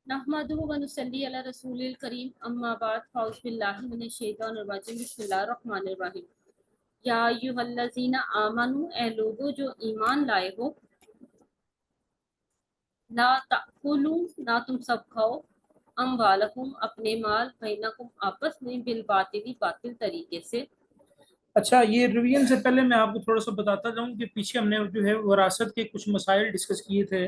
नहमदुहु व नुसल्ली अला रसूलिल करीम अम्मा बाद फौज बिल्लाहि मिनश शैतानिर रजीम बिस्मिल्लाहिर रहमानिर रहीम। या अय्युहल्लज़ीना आमनू, ए लोगो जो ईमान लाए हो, ला ताकुलू, ना तुम सब खाओ, अमवालकुम, अपने माल, बैनकुम, आपस में, बिल बातिल, बातिल तरीके से। अच्छा, ये रिवीजन से पहले मैं आपको थोड़ा सा बताता जाऊं कि पीछे हमने जो है वरासत के कुछ मसाइल डिस्कस किए थे,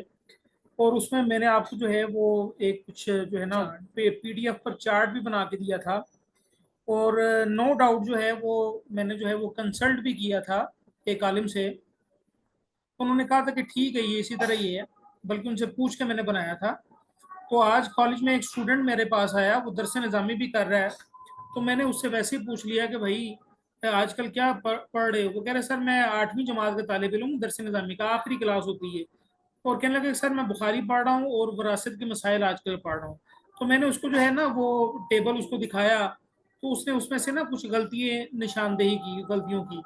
और उसमें मैंने आपको जो है वो एक कुछ जो है ना पीडीएफ पर चार्ट भी बना के दिया था। और नो डाउट जो है वो मैंने जो है वो कंसल्ट भी किया था एक आलिम से। तो उन्होंने कहा था कि ठीक है, ये इसी तरह ही है, बल्कि उनसे पूछ के मैंने बनाया था। तो आज कॉलेज में एक स्टूडेंट मेरे पास आया, वो दरस निज़ामी भी कर रहा है। तो मैंने उससे वैसे ही पूछ लिया कि भाई आजकल क्या पढ़ रहे हो। वो कह रहे सर मैं 8वीं जमात का तालिब इल्म हूँ, दरस निज़ामी का आखिरी क्लास होती है। और कहने लगे सर मैं बुखारी पढ़ रहा हूँ और विरासत के मसाइल आजकल पढ़ रहा हूँ। तो मैंने उसको जो है ना वो टेबल उसको दिखाया, तो उसने उसमें से ना कुछ गलतियाँ निशानदेही की, गलतियों की।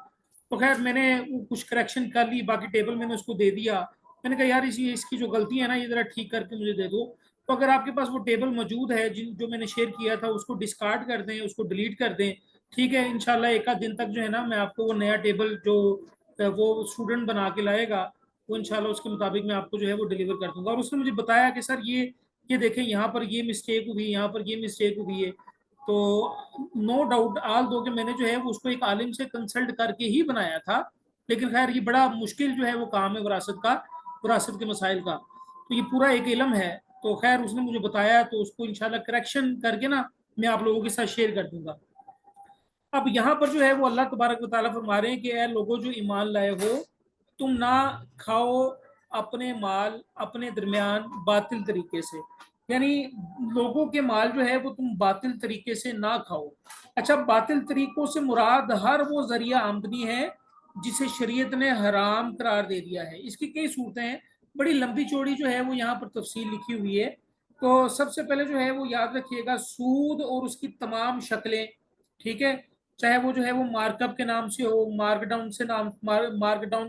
तो खैर मैंने वो कुछ करेक्शन कर ली, बाकी टेबल मैंने उसको दे दिया। मैंने कहा यार इसी इसकी जो गलती है ना ये जरा ठीक करके मुझे दे दो। तो अगर आपके पास वो टेबल मौजूद है जिन जो मैंने शेयर किया था, उसको डिस्कार्ड कर दें, उसको डिलीट कर दें। ठीक है, इंशाल्लाह एक आध दिन तक जो है ना मैं आपको वो नया टेबल जो वो स्टूडेंट बना के लाएगा, वो इंशाल्लाह उसके मुताबिक मैं आपको जो है वो डिलीवर कर दूंगा। और उसने मुझे बताया कि सर ये देखें यहाँ पर ये मिस्टेक हुई, यहाँ पर ये मिस्टेक हुई है। तो नो डाउट आल दो कि मैंने जो है वो उसको एक आलिम से कंसल्ट करके ही बनाया था। लेकिन खैर ये बड़ा मुश्किल जो है वो काम है विरासत के मसाइल का। तो ये पूरा एक इलम है। तो खैर उसने मुझे बताया, तो उसको इंशाल्लाह करेक्शन करके ना मैं आप लोगों के साथ शेयर कर दूंगा। अब यहाँ पर जो है वो अल्लाह तबारक व तआला फरमा रहे हैं कि ऐ लोगों जो ईमान लाए हो, तुम ना खाओ अपने माल अपने दरमियान बातिल तरीके से। यानी लोगों के माल जो है वो तुम बातिल तरीके से ना खाओ। अच्छा, बातिल तरीकों से मुराद हर वो जरिया आमदनी है जिसे शरीयत ने हराम करार दे दिया है। इसकी कई सूरतें हैं, बड़ी लंबी चौड़ी जो है वो यहाँ पर तफसील लिखी हुई है। तो सबसे पहले जो है वो याद रखिएगा, सूद और उसकी तमाम शक्लें। ठीक है, चाहे वो जो है वो मार्कअप के नाम से हो, मार्कडाउन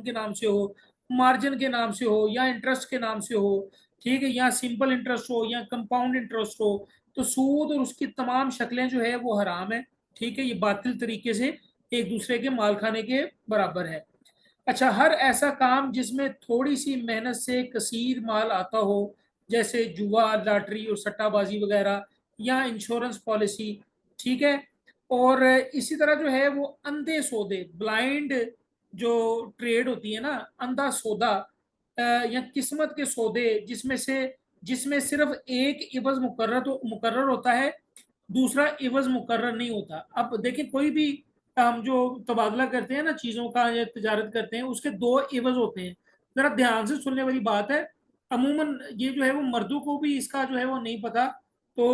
के नाम से हो, मार्जिन के नाम से हो, या इंटरेस्ट के नाम से हो। ठीक है, या सिंपल इंटरेस्ट हो या कंपाउंड इंटरेस्ट हो। तो सूद और उसकी तमाम शक्लें जो है वो हराम है। ठीक है, ये बातिल तरीके से एक दूसरे के माल खाने के बराबर है। अच्छा, हर ऐसा काम जिसमें थोड़ी सी मेहनत से कसीर माल आता हो, जैसे जुआ, लॉटरी और सट्टाबाजी वगैरह, या इंश्योरेंस पॉलिसी। ठीक है, और इसी तरह जो है वो अंधे सौदे, ब्लाइंड जो ट्रेड होती है ना, अंधा सौदा, या किस्मत के सौदे जिसमें सिर्फ एक इवज मुकर्रर होता है, दूसरा इवज मुकर्रर नहीं होता। अब देखिए, कोई भी हम जो तबादला करते हैं ना चीजों का या तजारत करते हैं, उसके दो इवज होते हैं। जरा ध्यान से सुनने वाली बात है। अमूमन ये जो है वो मर्दों को भी इसका जो है वो नहीं पता, तो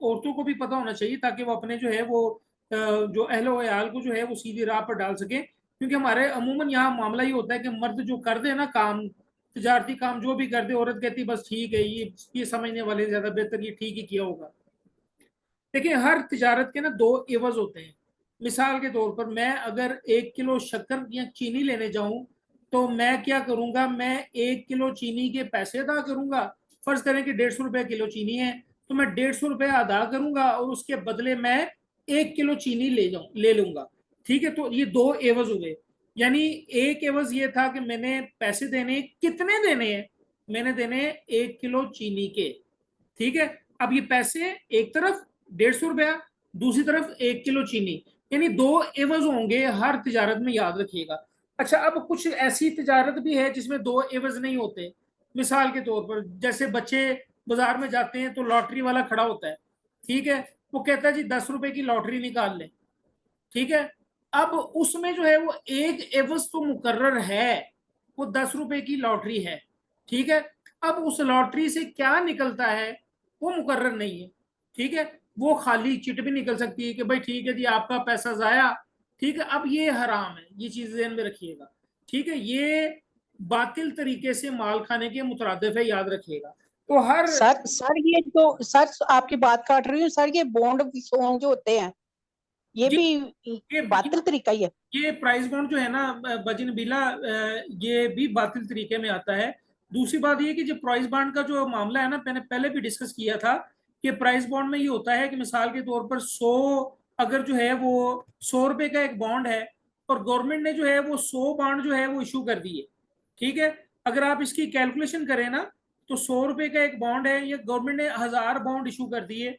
औरतों को भी पता होना चाहिए, ताकि वो अपने जो है वो जो अहलो अयाल को जो है वो सीधी राह पर डाल सके। क्योंकि हमारे अमूमन यहाँ मामला ये होता है कि मर्द जो कर दे ना काम, तजारती काम जो भी कर दे, औरत कहती बस ठीक है, ये समझने वाले ज्यादा बेहतर ये ठीक ही किया होगा। देखिए, हर तिजारत के ना दो एवज होते हैं। मिसाल के तौर पर मैं अगर 1 किलो शक्कर या चीनी लेने जाऊं, तो मैं क्या करूंगा, मैं 1 किलो चीनी के पैसे अदा करूंगा। फर्ज करें कि 150 रुपए किलो चीनी है, तो मैं 150 रुपए अदा करूंगा और उसके बदले मैं 1 किलो चीनी ले लूंगा। ठीक है, तो ये दो एवज हो गए। यानी एक एवज ये था कि मैंने पैसे देने, कितने देने हैं, मैंने देने 1 किलो चीनी के। ठीक है, अब ये पैसे एक तरफ 150 रुपया, दूसरी तरफ 1 किलो चीनी, यानी दो एवज होंगे हर तिजारत में, याद रखिएगा। अच्छा, अब कुछ ऐसी तिजारत भी है जिसमें दो एवज नहीं होते। मिसाल के तौर पर जैसे बच्चे बाजार में जाते हैं तो लॉटरी वाला खड़ा होता है। ठीक है, वो कहता है जी 10 रुपए की लॉटरी निकाल ले। ठीक है, अब उसमें जो है वो एक एवज तो मुकर्रर है, वो 10 रुपए की लॉटरी है। ठीक है, अब उस लॉटरी से क्या निकलता है वो मुकर्रर नहीं है। ठीक है, वो खाली चिट भी निकल सकती है कि भाई ठीक है जी आपका पैसा जाया। ठीक है, अब ये हराम है, ये चीज ध्यान में रखिएगा। ठीक है, ये बातिल तरीके से माल खाने के मुतरादिफ है, याद रखिएगा। तो हर सर सर ये जो सर आपकी बात काट रही हूँ सर, ये बॉन्ड सॉन्ग जो होते हैं ये जी, भी ये बातिल तरीका ही है। ये प्राइस बॉन्ड जो है ना बजिन बिला, ये भी बातिल तरीके में आता है। दूसरी बात ये कि जो प्राइस बॉन्ड का जो मामला है ना, मैंने पहले भी डिस्कस किया था कि प्राइस बॉन्ड में ये होता है कि मिसाल के तौर पर 100, अगर जो है वो 100 रुपए का एक बॉन्ड है और गवर्नमेंट ने जो है वो 100 बॉन्ड जो है वो इशू कर दिए, ठीक है। अगर आप इसकी कैलकुलेशन करें ना, तो 100 रुपए का एक बॉन्ड है, ये गवर्नमेंट ने 1000 बॉन्ड इशू कर दिए,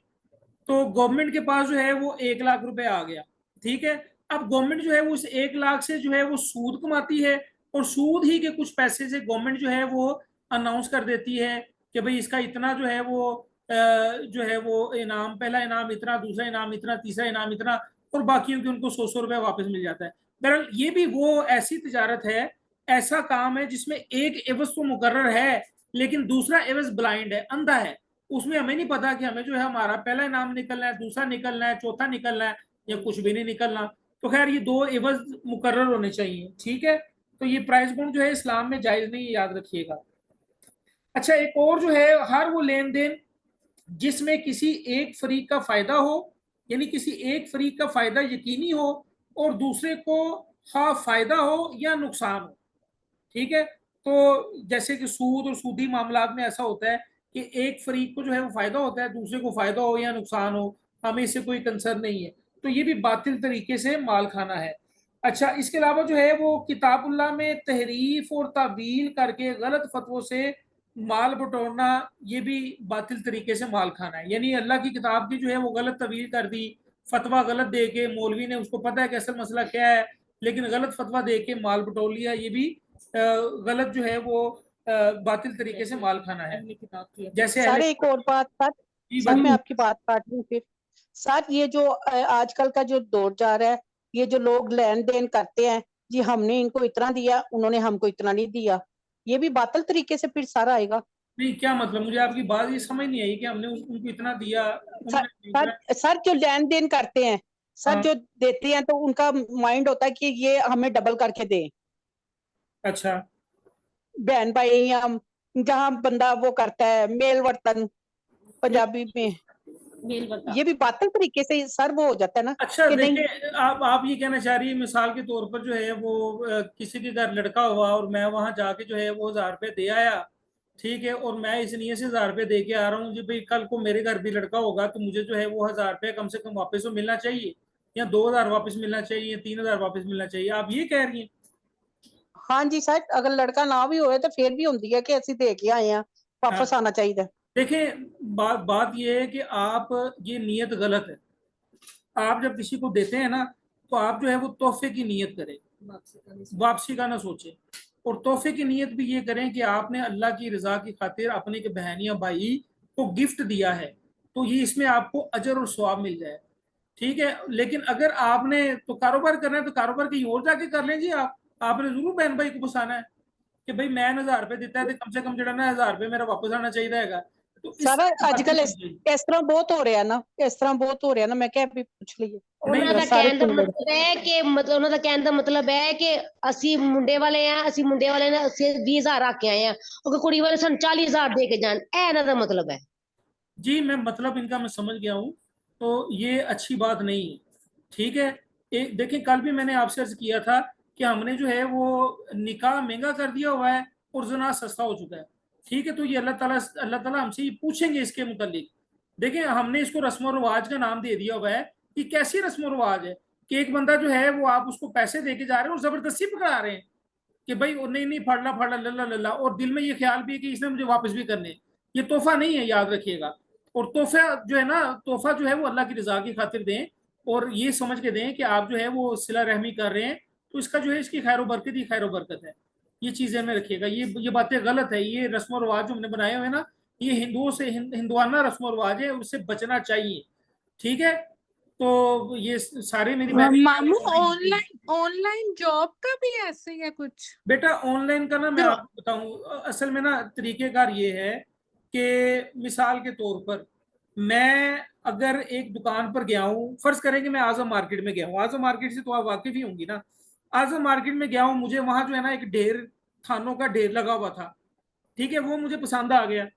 तो गवर्नमेंट के पास जो है वो 1 लाख रुपए आ गया, ठीक है। अब गवर्नमेंट जो है वो उस 1 लाख से जो है वो सूद कमाती है, और सूद ही के कुछ पैसे से गवर्नमेंट जो है वो अनाउंस कर देती है कि भाई इसका इतना जो है वो जो है वो इनाम, पहला इनाम इतना, दूसरा इनाम इतना, तीसरा इनाम इतना, और बाकियों के उनको 100-100 रुपए वापस मिल जाता है। बहरहाल ये भी वो ऐसी तजारत है, ऐसा काम है जिसमें एक एवज तो मुकर्रर है, लेकिन दूसरा एवज ब्लाइंड है, अंधा है। उसमें हमें नहीं पता कि हमें जो है हमारा पहला इनाम निकलना है, दूसरा निकलना है, चौथा निकलना है, या कुछ भी नहीं निकलना। तो खैर ये 2 एवज मुकर्रर होने चाहिए, ठीक है। तो ये प्राइस बॉन्ड जो है इस्लाम में जायज नहीं, याद रखिएगा। अच्छा, एक और जो है, हर वो लेन देन जिसमें किसी एक फरीक का फायदा हो, यानी किसी एक फरीक का फायदा यकीनी हो और दूसरे को खा फायदा हो या नुकसान हो, ठीक है। तो जैसे कि सूद और सूदी मामलात में ऐसा होता है कि एक फरीक को जो है वो फायदा होता है, दूसरे को फायदा हो या नुकसान हो, हमें इससे कोई कंसर्न नहीं है, तो ये भी बातिल तरीके से माल खाना है। अच्छा, इसके अलावा जो है वो किताबुल्लाह में तहरीफ और तावील करके गलत फतवों से माल बटोरना, ये भी बातिल तरीके से माल खाना है। यानी अल्लाह की किताब की जो है वो गलत तवील कर दी, फतवा गलत दे के, मौलवी ने, उसको पता है कि असल मसला क्या है, लेकिन गलत फतवा दे के माल बटोर लिया, ये भी गलत जो है वो बातिल तरीके से माल खाना है। जैसे सर एक और बात सर, जी सर मैं बताइए। आपकी बात काट रही हूँ फिर। सर ये जो आजकल का जो दौर जा रहा है, ये जो लोग लेन देन करते हैं, जी हमने इनको इतना दिया, उन्होंने हमको इतना नहीं दिया, ये भी बातिल तरीके से फिर सारा आएगा। नहीं, क्या मतलब, मुझे आपकी बात ये समझ नहीं आई कि हमने उनको इतना दिया, सर उन्होंने सर इतना। सर जो लेन देन करते हैं, सर हाँ, जो देते हैं तो उनका माइंड होता है कि ये हमें डबल करके दें, अच्छा। बहन भाई, या जहाँ बंदा वो करता है मेल वर्तन पंजाबी में, मेल बता। ये भी बातिल तरीके से सर वो हो जाता है ना अच्छा कि नहीं। देखिए, आप ये कहना चाह रही है, मिसाल के तौर पर जो है वो किसी के घर लड़का हुआ और मैं वहां जाके जो है वो 1000 रुपये दे आया, ठीक है, और मैं इस नियत से 1000 रुपये दे के आ रहा हूँ जी भाई कल को मेरे घर भी लड़का होगा तो मुझे जो है वो 1000 रुपये कम से कम वापस तो मिलना चाहिए, या 2000 वापस मिलना चाहिए, 3000 वापस मिलना चाहिए, आप ये कह रही हैं। हाँ जी सर, अगर लड़का ना भी होए तो फिर भी होती है कि ऐसी दे के आए हैं, हाँ, वापस आना चाहिए। देखिए, बात बात ये है कि आप, ये नीयत गलत है। आप जब किसी को देते हैं ना, तो आप जो है वो तोहफे की नीयत करें, वापसी का ना सोचें। और तोहफे की नीयत भी ये करें कि आपने अल्लाह की रजा की खातिर अपने के बहन या भाई को गिफ्ट दिया है, तो ये इसमें आपको अजर और सवाब मिल जाए, ठीक है। लेकिन अगर आपने तो कारोबार करना है तो कारोबार कहीं और जाके कर लें जी। आप, आपने जरूर बहन भाई को फंसाना है कि भाई मैं 1000 रुपये देता है तो कम से कम जो ना 1000 रुपये मेरा वापस आना चाहिए रहेगा, तो इस सारा बातें आजकल समझिए। इस तरह बहुत हो ਰਿਹਾ ਨਾ, ਇਸ ਤਰ੍ਹਾਂ ਬਹੁਤ ਹੋ ਰਿਹਾ ਨਾ, ਮੈਂ ਕਿਹਾ ਵੀ ਪੁੱਛ ਲਈਏ नहीं, ਉਹਨਾਂ ਦਾ ਸਾਰੇ ਕਹਿਣ ਦਾ ਸੁਣ ਲੈਣ। ਮਤਲਬ ਹੈ ਕਿ ਉਹਨਾਂ ਦਾ ਕਹਿਣ ਦਾ ਮਤਲਬ ਹੈ ਕਿ ਅਸੀਂ ਮੁੰਡੇ ਵਾਲੇ ਆ, ਅਸੀਂ ਮੁੰਡੇ ਵਾਲੇ ਨੇ ਅਸੀਂ 20000 ਰੱਖ ਕੇ ਆਏ ਆ, ਉਹ ਕੁੜੀ ਵਾਲੇ ਸਾਨੂੰ 40000 ਦੇ ਕੇ ਜਾਣ, ਇਹ ਇਹਨਾਂ ਦਾ ਮਤਲਬ ਹੈ। जी मैं मतलब इनका मैं समझ गया हूँ, तो ये अच्छी बात नहीं है, ठीक है। एक देखिए, कल भी मैंने आपसे अर्ज किया था कि हमने जो है वो निकाह महंगा कर दिया हुआ है और जना सस्ता हो चुका है, ठीक है। तो ये अल्लाह ताला हमसे ये पूछेंगे इसके मुतालिक। देखिए, हमने इसको रस्म रिवाज का नाम दे दिया हुआ है कि कैसी रस्म रिवाज है कि एक बंदा जो है वो आप उसको पैसे दे के जा रहे हैं और जबरदस्ती पकड़ा रहे हैं कि भाई नहीं नहीं फड़ ला लल्ला लल्ला, और दिल में ये ख्याल भी है कि इसने मुझे वापस भी करने। ये तोहफा नहीं है, याद रखिएगा। और तोहफा जो है ना, तोहफा जो है वो अल्लाह की रजा की खातिर दें, और ये समझ के दें कि आप जो है वो सिला रहमी कर रहे हैं, तो इसका जो है इसकी खैर बरकत ही खैर बरकत है। ये चीजें में रखिएगा, ये बातें गलत है। ये रस्म रिवाज जो हमने बनाए हुए हैं ना, ये हिंदुओं से हिंदुआना रस्म रिवाज है, उससे बचना चाहिए, ठीक है। तो ये सारे मेरी बहनें मामू ऑनलाइन ऑनलाइन जॉब का भी ऐसे ही है कुछ बेटा, ऑनलाइन का ना मैं जो आपको बताऊं, असल में ना तरीकेकार ये है कि मिसाल के तौर पर मैं अगर एक दुकान पर गया हूँ, फर्ज करें कि मैं आजम मार्केट में गया हूँ, आजम मार्केट से तो आप वाकिफ ही होंगी ना। आजम मार्केट में गया हूँ, मुझे वहां जो है ना एक ढेर, थानों का ढेर लगा हुआ था, ठीक है, वो मुझे पसंद आ गया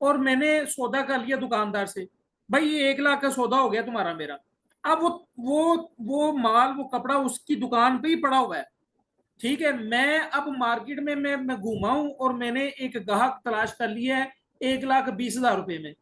और मैंने सौदा कर लिया दुकानदार से, भाई ये 1 लाख का सौदा हो गया तुम्हारा मेरा। अब वो माल, वो कपड़ा उसकी दुकान पे ही पड़ा हुआ है, ठीक है, मैं अब मार्केट में मैं घूमा हूं और मैंने एक ग्राहक तलाश कर लिया है 1,20,000 रुपए में।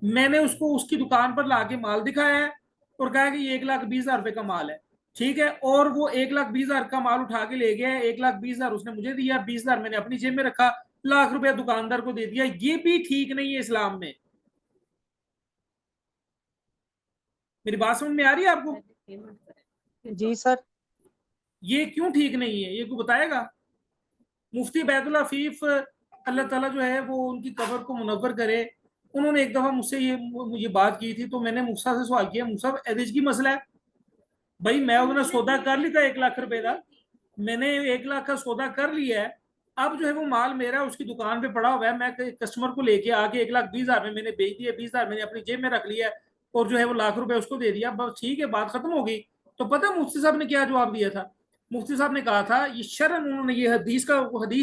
मैंने उसको उसकी दुकान पर लाके माल दिखाया है और कहा कि ये 1,20,000 रुपए का माल है। ठीक है, और वो 1,20,000 का माल उठा के ले गया है। 1,20,000 उसने मुझे दिया, 20,000 मैंने अपनी जेब में रखा, लाख रुपया दुकानदार को दे दिया। ये भी ठीक नहीं है इस्लाम में। मेरी बात समझ में आ रही है आपको? जी सर। ये क्यों ठीक नहीं है, ये को बताएगा? मुफ्ती बैतुल अफीफ अल्लाह ताला जो है वो उनकी कब्र को मुनव्वर करे, उन्होंने एक दफा मुझसे ये बात की थी। तो मैंने मूसा से सवाल किया, मूसा एदिज की मसला है भाई, मैं उन्होंने सौदा कर लिया था 1,00,000 रुपए का, मैंने 1,00,000 का सौदा कर लिया है। अब जो है वो माल मेरा उसकी दुकान पे पड़ा हुआ है, मैं कस्टमर को लेके आके 1,20,000 में मैंने बेच दिया, 20,000 मैंने अपनी जेब में रख लिया और जो है वो लाख रुपए उसको दे दिया। बस ठीक है, बात खत्म हो गई। तो पता मुफ्ती साहब ने क्या जवाब दिया था? मुफ्ती साहब ने कहा था, ये शरन, उन्होंने ये हदीस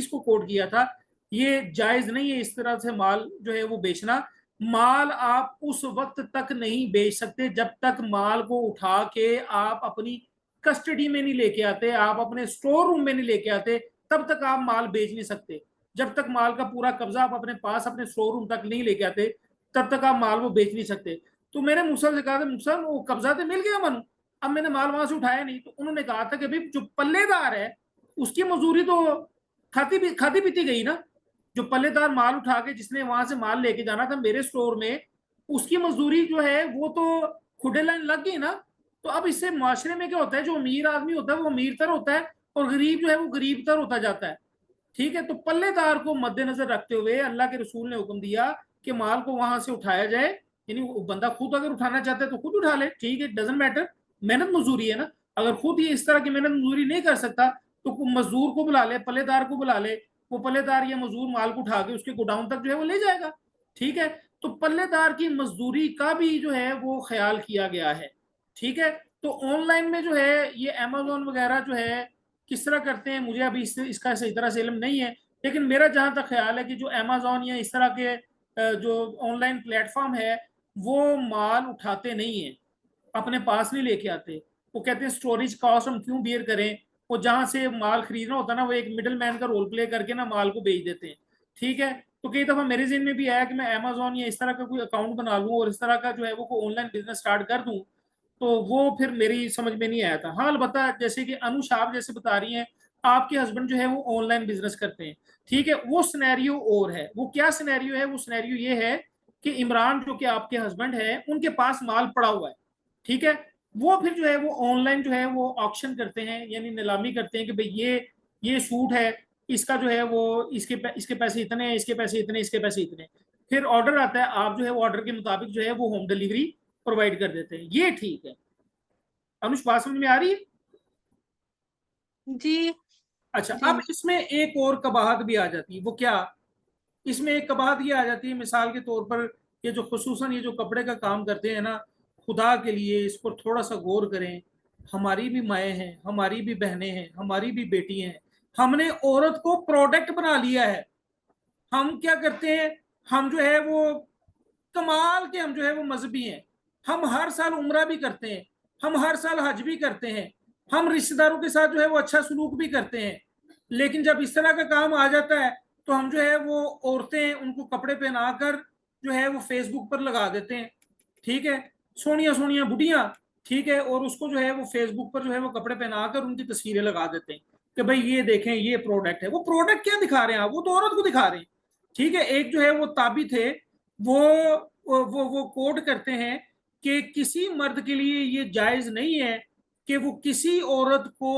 को कोट किया था, ये जायज नहीं है इस तरह से माल जो है वो बेचना। माल आप उस वक्त तक नहीं बेच सकते जब तक माल को उठा के आप अपनी कस्टडी में नहीं लेके आते, आप अपने स्टोर रूम में नहीं लेके आते, तब तक आप माल बेच नहीं सकते। जब तक माल का पूरा कब्जा आप अपने पास अपने स्टोर रूम तक नहीं लेके आते, तब तक आप माल वो बेच नहीं सकते। तो मैंने मूसा से कहा था, मूसा वो कब्जा तो मिल गया मनु, अब मैंने माल वहां से उठाया नहीं। तो उन्होंने कहा था कि भाई जो पल्लेदार है उसकी मजदूरी तो खाती पीती गई ना। जो पल्लेदार माल उठा के जिसने वहां से माल लेके जाना था मेरे स्टोर में, उसकी मजदूरी जो है वो तो खुडे लाइन लग गई ना। तो अब इससे माशरे में क्या होता है, जो अमीर आदमी होता है वो अमीर तर होता है और गरीब जो है वो गरीब तर होता जाता है। ठीक है, तो पल्लेदार को मद्देनजर रखते हुए अल्लाह के रसूल ने हुक्म दिया कि माल को वहां से उठाया जाए। यानी वो बंदा खुद अगर उठाना चाहता है तो खुद उठा ले, ठीक है, डजेंट मैटर, मेहनत मजदूरी है ना। अगर खुद ये इस तरह की मेहनत मजदूरी नहीं कर सकता तो मजदूर को बुला ले, पल्लेदार को बुला ले, वो पल्लेदार या मजदूर माल को उठा के उसके गोडाउन तक जो है वो ले जाएगा। ठीक है, तो पल्लेदार की मजदूरी का भी जो है वो ख्याल किया गया है। ठीक है, तो ऑनलाइन में जो है ये अमेजोन वगैरह जो है किस तरह करते हैं मुझे अभी इसका सही तरह से इल्म नहीं है, लेकिन मेरा जहां तक ख्याल है कि जो अमेजोन या इस तरह के जो ऑनलाइन प्लेटफॉर्म है वो माल उठाते नहीं है, अपने पास नहीं लेके आते। वो कहते हैं स्टोरेज कॉस्ट हम क्यों बियर करें, वो जहां से माल खरीदना होता है ना वो एक मिडल मैन का रोल प्ले करके ना माल को बेच देते हैं। ठीक है, तो कई दफा मेरे जिन में भी आया कि मैं अमेजोन या इस तरह का कोई अकाउंट बना लूं और इस तरह का जो है वो ऑनलाइन बिजनेस स्टार्ट कर दूं, तो वो फिर मेरी समझ में नहीं आया था। हाँ, अलबत्ता जैसे कि अनुष आप जैसे बता रही हैं आपके हस्बैंड जो है वो ऑनलाइन बिजनेस करते हैं, ठीक है, वो सिनेरियो और है। वो क्या सिनेरियो है? वो सिनेरियो ये है कि इमरान जो कि आपके हस्बैंड है उनके पास माल पड़ा हुआ है, ठीक है, वो फिर जो है वो ऑनलाइन जो है वो ऑक्शन करते हैं, यानी नीलामी करते हैं कि भाई ये सूट है, इसका जो है वो इसके पैसे इतने, इसके पैसे इतने, इसके पैसे इतने। फिर ऑर्डर आता है, आप जो है वो ऑर्डर के मुताबिक जो है वो होम डिलीवरी प्रोवाइड कर देते हैं। ये ठीक है। अनुष, बात समझ में आ रही है? जी अच्छा, जी। अब इसमें एक और कबाहत भी आ जाती है। वो क्या? इसमें एक कबाहत ये आ जाती है, मिसाल के तौर पर ये जो खुसूसन ये जो कपड़े का काम करते हैं ना, खुदा के लिए इस पर थोड़ा सा गौर करें। हमारी भी माएँ हैं, हमारी भी बहनें हैं, हमारी भी बेटी हैं। हमने औरत को प्रोडक्ट बना लिया है। हम क्या करते हैं, हम जो है वो कमाल के, हम जो है वो मजहबी हैं। हम हर साल उम्रा भी करते हैं, हम हर साल हज भी करते हैं, हम रिश्तेदारों के साथ जो है वो अच्छा सलूक भी करते हैं। लेकिन जब इस तरह का काम आ जाता है तो हम जो है वो औरतें उनको कपड़े पहनाकर जो है वो फेसबुक पर लगा देते हैं। ठीक है, सोनिया सोनिया बुढ़िया, ठीक है, और उसको जो है वो फेसबुक पर जो है वो कपड़े पहनाकर उनकी तस्वीरें लगा देते हैं कि भाई ये देखें ये प्रोडक्ट है। वो प्रोडक्ट क्या दिखा रहे हैं आप? वो तो औरत को दिखा रहे हैं। ठीक है, एक जो है वो ताबी थे, वो वो कोड करते हैं कि किसी मर्द के लिए ये जायज नहीं है कि वो किसी औरत को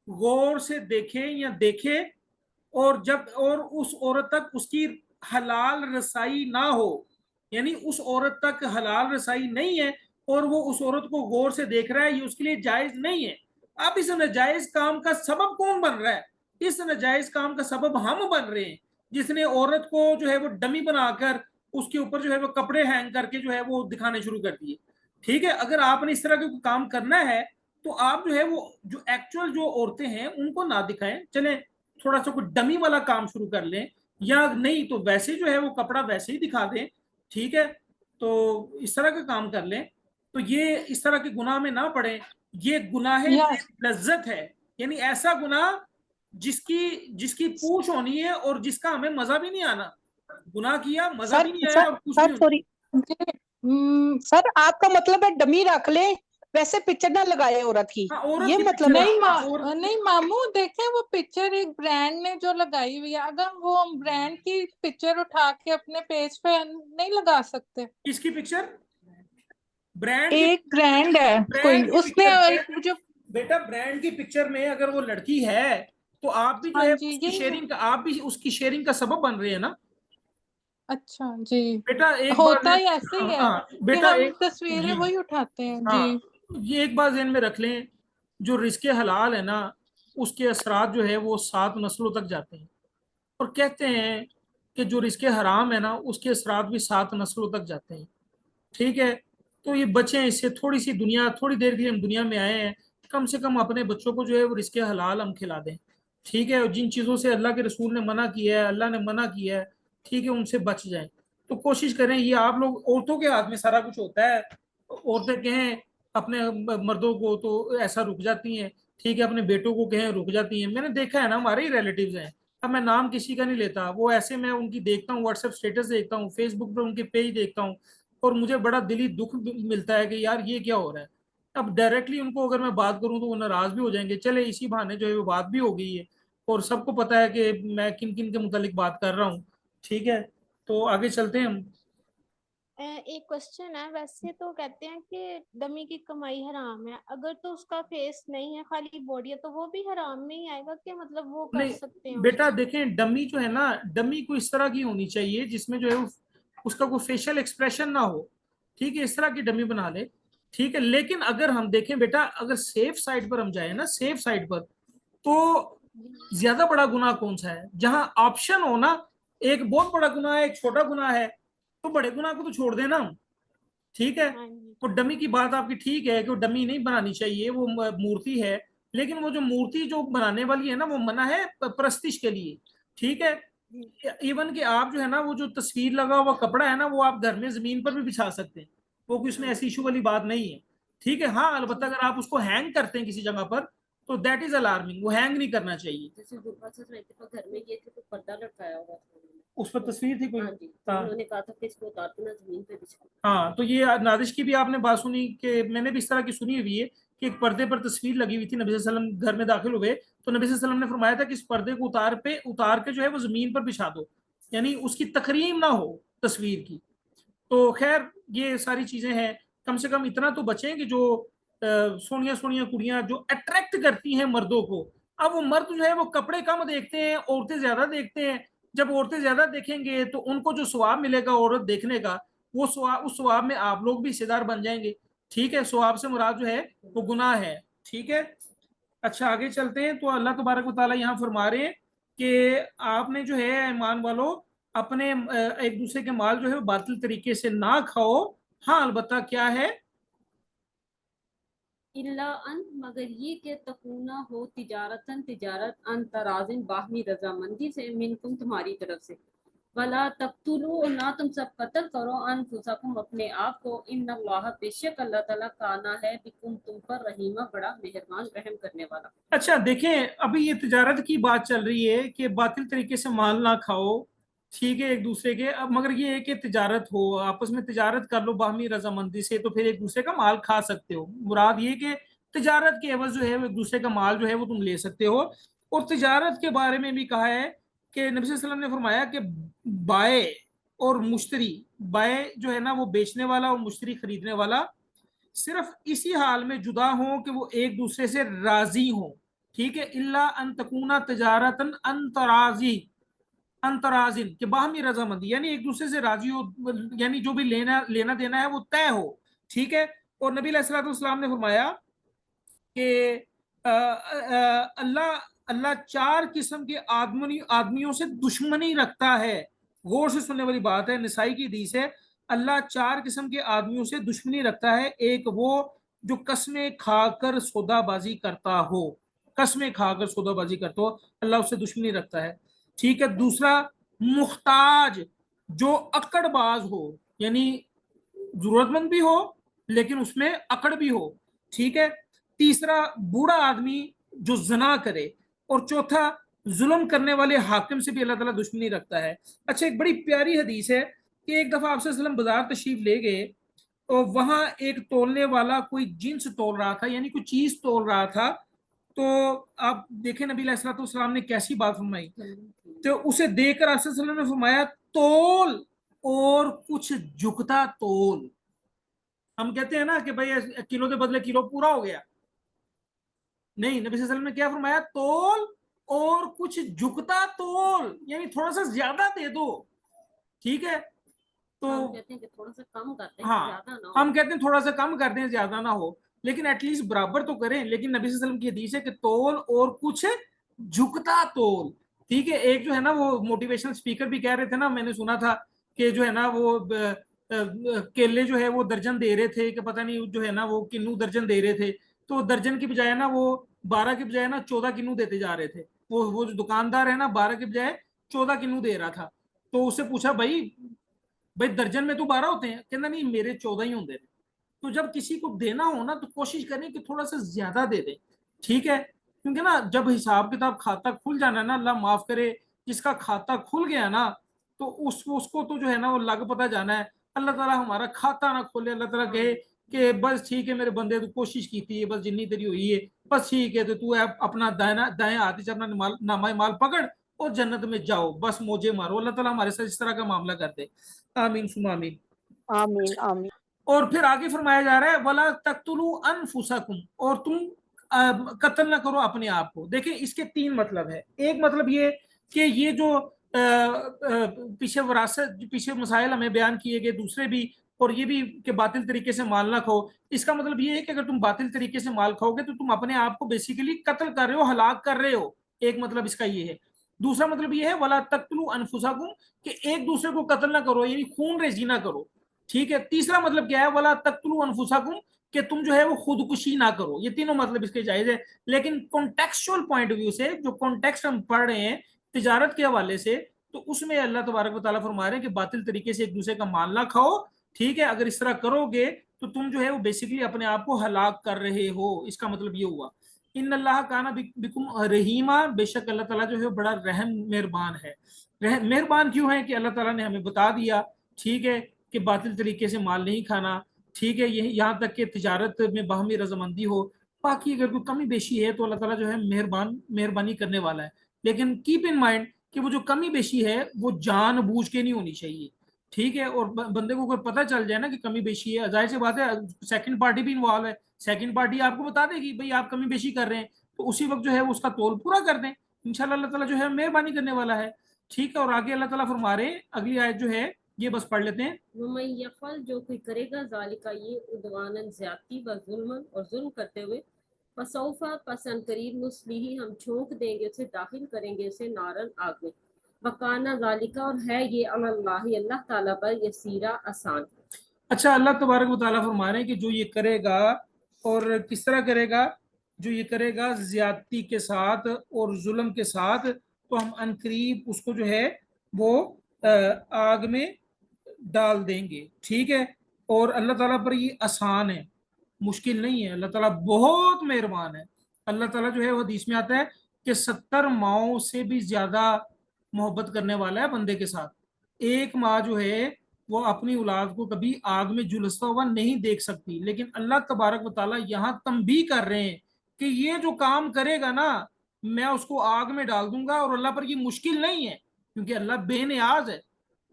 गौर से देखे या देखे, और उस औरत तक उसकी हलाल रसाई ना हो, यानी उस औरत तक हलाल रसाई नहीं है और वो उस औरत को गौर से देख रहा है, ये उसके लिए जायज नहीं है। अब इस नाजायज काम का सबब कौन बन रहा है? इस नाजायज काम का सबब हम बन रहे हैं, जिसने औरत को जो है वो डमी बनाकर उसके ऊपर जो है वो कपड़े हैंग करके जो है वो दिखाने शुरू कर दिए। ठीक है, अगर आपने इस तरह के काम करना है तो आप जो है वो जो एक्चुअल जो औरतें हैं उनको ना दिखाएं, चले थोड़ा सा कोई डमी वाला काम शुरू कर लें, या नहीं तो वैसे जो है वो कपड़ा वैसे ही दिखा दें। ठीक है, तो इस तरह का काम कर लें, तो ये इस तरह के गुनाह में ना पड़े। ये गुनाह या लज्जत है, यानी ऐसा गुनाह जिसकी पूछ होनी है और जिसका हमें मजा भी नहीं आना, गुनाह किया मजा सर भी नहीं आया सर और कुछ सर भी सॉरी सर, आपका मतलब है डमी रख ले, वैसे पिक्चर ना लगाए औरत की, हाँ, औरत ये की मतलब पिक्चर, है? नहीं मामू, देखें वो पिक्चर एक ब्रांड ने जो लगाई हुई है, अगर वो ब्रांड की पिक्चर उठा के अपने पेज पे नहीं लगा सकते? किसकी पिक्चर? ब्रांड की, एक ब्रांड है कोई, ब्रांड की उसने पिक्चर एक जो, बेटा ब्रांड की पिक्चर में अगर वो लड़की है तो आप भी जो हाँ है जी उसकी यही है। शेयरिंग का, आप भी उसकी शेयरिंग का सबब बन रहे हैं ना अच्छा जी, बेटा। एक बार होता ही ऐसे ही है हाँ कि बेटा हम एक, तस्वीरें जी वही उठाते हैं जी। हाँ, ये एक बात ध्यान में रख लें, जो रिस्के हलाल है ना, उसके असरात जो है वो 7 नस्लों तक जाते हैं। और कहते हैं कि जो रिस्के हराम है ना, उसके असरात भी 7 नस्लों तक जाते हैं। ठीक है, तो ये बच्चे इससे, थोड़ी सी दुनिया, थोड़ी देर के लिए हम दुनिया में आए हैं, कम से कम अपने बच्चों को जो है वो रिस्के हलाल हम खिला दें। ठीक है, और जिन चीज़ों से अल्लाह के रसूल ने मना किया है, अल्लाह ने मना किया है, ठीक है, उनसे बच जाएं। तो कोशिश करें, ये आप लोग औरतों के हाथ में सारा कुछ होता है। औरतें कहें अपने मर्दों को तो ऐसा रुक जाती हैं, ठीक है, अपने बेटों को कहें रुक जाती हैं। मैंने देखा है ना, हमारे ही रिलेटिव्स हैं, अब मैं नाम किसी का नहीं लेता, वो ऐसे मैं उनकी देखता हूँ, व्हाट्सएप स्टेटस देखता हूँ, फेसबुक पे उनके पेज देखता हूँ, और मुझे बड़ा दिली दुख मिलता है कि यार ये क्या हो रहा है। अब डायरेक्टली उनको अगर मैं बात करूं तो वो नाराज भी हो जाएंगे, चले इसी बहाने जो है वो बात भी हो गई है, और सबको पता है कि मैं किन किन के मुतालिक बात कर रहा हूँ। ठीक है, तो आगे चलते हैं हम। एक क्वेश्चन है, वैसे तो कहते हैं कि डमी की कमाई हराम है, अगर तो उसका फेस नहीं है, खाली बॉडी है, तो वो भी हराम में ही आएगा कि मतलब वो कर नहीं सकते हैं बेटा, उसमें? देखें डमी जो है ना, डमी को इस तरह की होनी चाहिए जिसमें जो है उसका कोई फेशियल एक्सप्रेशन ना हो। ठीक है, इस तरह की डमी बना ले। ठीक है, लेकिन अगर हम देखें बेटा, अगर सेफ साइड पर हम जाए ना, सेफ साइड पर, तो ज्यादा बड़ा गुनाह कौन सा है? जहां ऑप्शन हो ना, एक बहुत बड़ा गुनाह है, एक छोटा गुनाह है, तो बड़े गुनाह को तो छोड़ देना हम। ठीक है, हाँ जी। तो डमी की बात आपकी ठीक है कि वो डमी नहीं बनानी चाहिए, वो मूर्ति है, लेकिन वो जो मूर्ति जो बनाने वाली है ना, वो मना है प्रस्तिश के लिए। ठीक है, जी। इवन कि आप जो है ना, वो जो तस्वीर लगा हुआ कपड़ा है ना, वो आप घर में जमीन पर भी बिछा सकते हैं, वो कोई उसमें ऐसी इशू वाली बात नहीं है। ठीक है, हाँ, अलबत्ता जी। अगर आप उसको हैंग करते हैं किसी जगह पर, तो दैट इज अलार्मिंग, वो हैंग नहीं करना चाहिए। जैसे गुरबा से रहते तो घर में ये थे तो पर्दा लटकाया हुआ था उन्होंने। उस पर तस्वीर थी कोई? हाँ जी, तो हाँ उन्होंने कहा था कि इसको उतार के ना जमीन पे बिछा। हाँ, तो ये नादिश की भी आपने बात सुनी, कि मैंने भी इस तरह की सुनी हुई है कि एक पर्दे पर तस्वीर लगी हुई थी, नबी सल्लल्लाहु अलैहि वसल्लम घर में दाखिल हुए तो नबी सल्लल्लाहु अलैहि वसल्लम ने फरमाया था कि इस पर्दे को उतार के जो है वो जमीन पर बिछा दो, यानी उसकी तकरीम ना हो तस्वीर की। तो खैर, ये सारी चीजें हैं, कम से कम इतना तो बचें कि जो सोनिया सोनिया कुड़ियां जो अट्रैक्ट करती हैं मर्दों को, अब वो मर्द जो है वो कपड़े कम देखते हैं, औरतें ज्यादा देखते हैं। जब औरतें ज्यादा देखेंगे तो उनको जो स्वाब मिलेगा औरत देखने का, वो स्वाब, उस स्वाब में आप लोग भी हिस्सेदार बन जाएंगे। ठीक है, स्वाब से मुराद जो है वो गुनाह है। ठीक है, अच्छा आगे चलते हैं। तो अल्लाह तबारक व तआला यहाँ फरमा रहे हैं कि आपने जो है ईमान वालों, अपने एक दूसरे के माल जो है वो बातिल तरीके से ना खाओ। हाँ, अलबत्ता क्या है? इल्ला अन, मगर ये कि तकूना हो तिजारतन, तिजारत अन तराजिन, बाहमी रजामंदी से, मिनकुम तुम्हारी तरफ से। वला तख्तुलू, और ना तुम सब कत्ल करो, अनफुसकुम, अपने आप को, इन्नल्लाह, बेशक अल्लाह ताला, काना है बिकुम, तुम पर, रहीमा, बड़ा मेहरबान रहम करने वाला। अच्छा देखें, अभी ये तिजारत की बात चल रही है कि बातिल तरीके से माल ना खाओ। ठीक है, एक दूसरे के, अब मगर ये है कि तिजारत हो, आपस में तिजारत कर लो बाहमी रजामंदी से, तो फिर एक दूसरे का माल खा सकते हो। मुराद ये कि तिजारत के एवज जो है वो एक दूसरे का माल जो है वो तुम ले सकते हो। और तिजारत के बारे में भी कहा है कि नबी सल्लल्लाहु अलैहि वसल्लम ने फरमाया कि बाय और मुश्तरी, बाय जो है ना वो बेचने वाला, और मुश्तरी खरीदने वाला, सिर्फ इसी हाल में जुदा हो कि वो एक दूसरे से राजी हो। ठीक है, इल्ला अन तकूना तजारतन अंतराजी, अंतराजिन के बाहमी रजामंदी, यानी एक दूसरे से राजी हो, यानी जो भी लेना लेना देना है वो तय हो। ठीक है, और नबी अलैहिस्सलातु वस्सलाम ने फरमाया कि अल्लाह अल्लाह 4 किस्म के आदमियों से दुश्मनी रखता है। गौर से सुनने वाली बात है, निसाई की हदीस है। अल्लाह 4 किस्म के आदमियों से दुश्मनी रखता है। एक वो जो कस्में खाकर सौदाबाजी करता हो, कस्में खाकर सौदाबाजी करता हो, अल्लाह उससे दुश्मनी रखता है। ठीक है, दूसरा मुख्ताज, जो अकड़बाज हो, यानी जरूरतमंद भी हो लेकिन उसमें अकड़ भी हो। ठीक है, तीसरा बूढ़ा आदमी जो जना करे, और चौथा जुल्म करने वाले हाकिम से भी अल्लाह ताला दुश्मनी रखता है। अच्छा, एक बड़ी प्यारी हदीस है कि एक दफा आप सल्लल्लाहु अलैहि वसल्लम बाजार तशरीफ ले गए और वहां एक तोलने वाला कोई जिन्स तोल रहा था, यानी कोई चीज तोल रहा था। तो आप देखें नबी अलैहिस्सलातु वस्सलाम ने कैसी बात फरमाई। तो उसे देखकर आप सल्लल्लाहु अलैहि वसल्लम ने फरमाया, तोल और कुछ झुकता तोल। हम कहते हैं ना कि भाई किलो के बदले किलो पूरा हो गया, नहीं, नबी सल्लल्लाहु अलैहि वसल्लम ने क्या फरमाया, तोल और कुछ झुकता तोल, यानी थोड़ा सा ज्यादा दे दो, ठीक है। तो हम कहते हैं कि थोड़ा सा कम करते हैं, हाँ, ज्यादा ना हो। हम कहते हैं थोड़ा सा कम कर दें, ज्यादा ना हो, लेकिन एटलीस्ट बराबर तो करें। लेकिन नबी सल्लल्लाहु अलैहि वसल्लम की हदीस है कि तोल और कुछ झुकता तोल, ठीक है। एक जो है ना वो मोटिवेशनल स्पीकर भी कह रहे थे ना, मैंने सुना था कि जो है ना वो केले जो है वो दर्जन दे रहे थे कि पता नहीं जो है ना वो किन्नू दर्जन दे रहे थे। तो दर्जन की बजाय ना वो 12 की बजाय ना 14 किन्नू देते जा रहे थे। वो जो दुकानदार है ना 12 की बजाय 14 किन्नू दे रहा था। तो उससे पूछा, भाई भाई दर्जन में तो 12 होते हैं? कहना नहीं, मेरे 14 ही होंगे। तो जब किसी को देना हो ना तो कोशिश करें कि थोड़ा सा ज्यादा दे दें, ठीक है। क्योंकि ना जब हिसाब किताब खाता खुल जाना ना, अल्लाह माफ करे, जिसका खाता खुल गया ना तो उसको तो जो है ना वो लग पता जाना है। अल्लाह ताला हमारा खाता ना खोले, अल्लाह ताला कहे कि बस ठीक है मेरे बंदे, तू कोशिश की थी, बस जिन्नी तेरी हुई है बस ठीक है, तो तू अपना दाएं हाथ से अपना नामा माल पकड़ और जन्नत में जाओ, बस मौजे मारो। अल्लाह ताला हमारे साथ इस तरह का मामला कर दे, आमीन सुमा आमीन। आमीन आमीन। और फिर आगे फरमाया जा रहा है, वला तक्तुलू अनफुसकुम, और तुम कत्ल ना करो अपने आप को। देखिए इसके 3 मतलब है। एक मतलब ये कि ये जो पीछे विरासत, पीछे मसाइल हमें बयान किए गए दूसरे भी, और ये भी कि बातिल तरीके से माल ना खाओ। इसका मतलब ये है कि अगर तुम बातिल तरीके से माल खाओगे तो तुम अपने आप को बेसिकली कत्ल कर रहे हो, हलाक कर रहे हो। एक मतलब इसका ये है। दूसरा मतलब ये है वला तक्तुलू अनफुसकुम, कि एक दूसरे को कत्ल ना करो, यानी खून रेजी ना करो, ठीक है। तीसरा मतलब क्या है, वला तक्तुलू अनफुसकुम, कि तुम जो है वो खुदकुशी ना करो। ये तीनों मतलब इसके जायज है। लेकिन कॉन्टेक्चुअल पॉइंट ऑफ व्यू से, जो कॉन्टेक्स्ट हम पढ़ रहे हैं तिजारत के हवाले से, तो उसमें अल्लाह तबारक व तआला फरमा रहे हैं कि बातिल तरीके से एक दूसरे का माल ना खाओ, ठीक है। अगर इस तरह करोगे तो तुम जो है वो बेसिकली अपने आप को हलाक कर रहे हो। इसका मतलब ये हुआ, इन अल्लाह काना बिकुम रहीमा, बेशक अल्लाह ताला जो है बड़ा रहम मेहरबान है। मेहरबान क्यों है कि अल्लाह ताला ने हमें बता दिया, ठीक है, कि बातिल तरीके से माल नहीं खाना, ठीक है। ये यहाँ तक कि तिजारत में बाहमी रजामंदी हो। बाकी अगर कोई कमी बेशी है तो अल्लाह ताला जो है मेहरबानी करने वाला है। लेकिन कीप इन माइंड कि वो जो कमी बेशी है वो जानबूझ के नहीं होनी चाहिए, ठीक है। और बंदे को अगर पता चल जाए ना कि कमी बेशी है, जाहिर सी बात है सेकंड पार्टी भी इन्वॉल्व है, सेकंड पार्टी आपको बता देगी भाई आप कमी बेशी कर रहे हैं, तो उसी वक्त जो है उसका तोल पूरा कर दें। इंशाल्लाह अल्लाह ताला जो है मेहरबानी करने वाला है, ठीक है। और आगे अल्लाह ताला फरमा रहे, अगली आयत जो है ये बस पढ़ लेते हैं। वमन यफल, जो कोई करेगा जालिका ये उदवानन ज्यादती व जुल्मन, और जुल्म करते हुए, फसौफा पसंद करीब मुस्लिही, हम झोंक देंगे उसे, दाखिल करेंगे उसे नारन आग में। वकाना जालिका, और है ये अल्लाह अल्लाह ताला पर यसीरा आसान। अच्छा, अल्लाह तबारक व तआला फरमा रहे हैं कि जो ये करेगा, और किस तरह करेगा, जो ये करेगा ज्यादती के साथ और जुल्म के साथ, तो हम अनकरीब उसको जो है वो आग में डाल देंगे, ठीक है। और अल्लाह ताला पर ये आसान है, मुश्किल नहीं है। अल्लाह ताला बहुत मेहरबान है। अल्लाह ताला जो है वो हदीस में आता है कि 70 माओं से भी ज्यादा मोहब्बत करने वाला है बंदे के साथ। एक माँ जो है वो अपनी औलाद को कभी आग में झुलसता हुआ नहीं देख सकती, लेकिन अल्लाह तबारक व तआला यहाँ तंबी कर रहे हैं कि ये जो काम करेगा ना मैं उसको आग में डाल दूंगा। और अल्लाह पर ये मुश्किल नहीं है, क्योंकि अल्लाह बेनियाज है,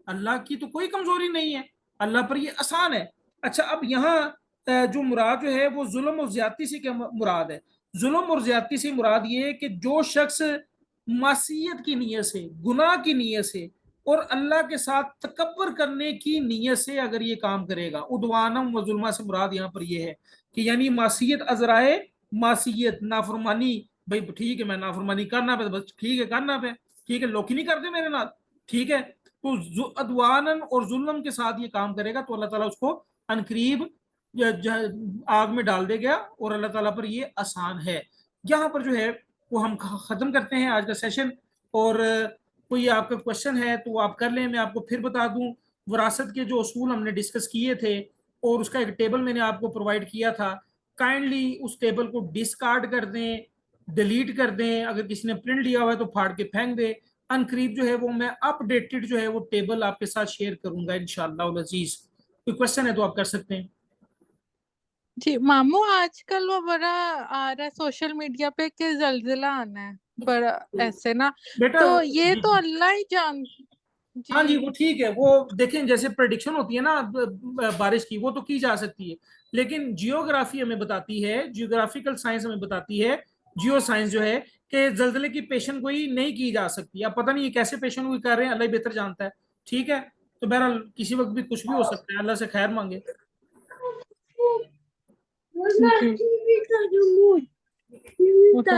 अल्लाह की तो कोई कमजोरी नहीं है, अल्लाह पर ये आसान है। अच्छा, अब यहाँ जो मुराद जो है वो जुल्म और ज्यादती से क्या मुराद है? जुल्म और ज्यादती से मुराद ये है कि जो शख्स मासियत की नीयत से, गुनाह की नीयत से और अल्लाह के साथ तकब्बर करने की नीयत से अगर ये काम करेगा, उदवानम व जुल्मा से मुराद यहाँ पर ये है कि यानी मासियत अजराए मासियत, नाफरमानी, भाई ठीक है मैं नाफरमानी करना पे, बस ठीक है करना पे, ठीक है लोकी नहीं करते मेरे नाल, ठीक है। तो अदवानन और जुल्म के साथ ये काम करेगा तो अल्लाह ताला उसको अनकरीब आग में डाल देगा, और अल्लाह ताला पर ये आसान है। यहाँ पर जो है वो हम खत्म करते हैं आज का सेशन। और कोई आपका क्वेश्चन है तो आप कर लें, मैं आपको फिर बता दूं विरासत के जो असूल हमने डिस्कस किए थे और उसका एक टेबल मैंने आपको प्रोवाइड किया था, काइंडली उस टेबल को डिस्कार्ड कर दें डिलीट कर दें, अगर किसी ने प्रिंट लिया हुआ है तो फाड़ के फेंक दे। अनकरीब जो है वो मैं अपडेटेड जो है वो टेबल आपके साथ शेयर करूंगा इंशाअल्लाह अजीज। कोई क्वेश्चन है तो आप कर सकते हैं। जी मामू, आजकल वो बड़ा आ रहा है सोशल मीडिया पे कि जल्जिला आना है बड़ा ऐसे ना, बेटा तो ये जी तो जी, अल्लाह ही जान। हाँ जी, जी वो ठीक है, वो देखें जैसे प्रेडिक्शन होती है ना बारिश की, वो तो की जा सकती है, लेकिन जियोग्राफी हमें बताती है, जियोग्राफिकल साइंस हमें बताती है, जियो साइंस जो है, कि जल्जले की पेशन गोई नहीं की जा सकती। अब पता नहीं ये कैसे पेशन गोई कर रहे हैं, अल्लाह ही बेहतर जानता है। ठीक है, तो बहरहाल किसी वक्त भी कुछ भी हो सकता है, अल्लाह से खैर मांगे। जी। वो तो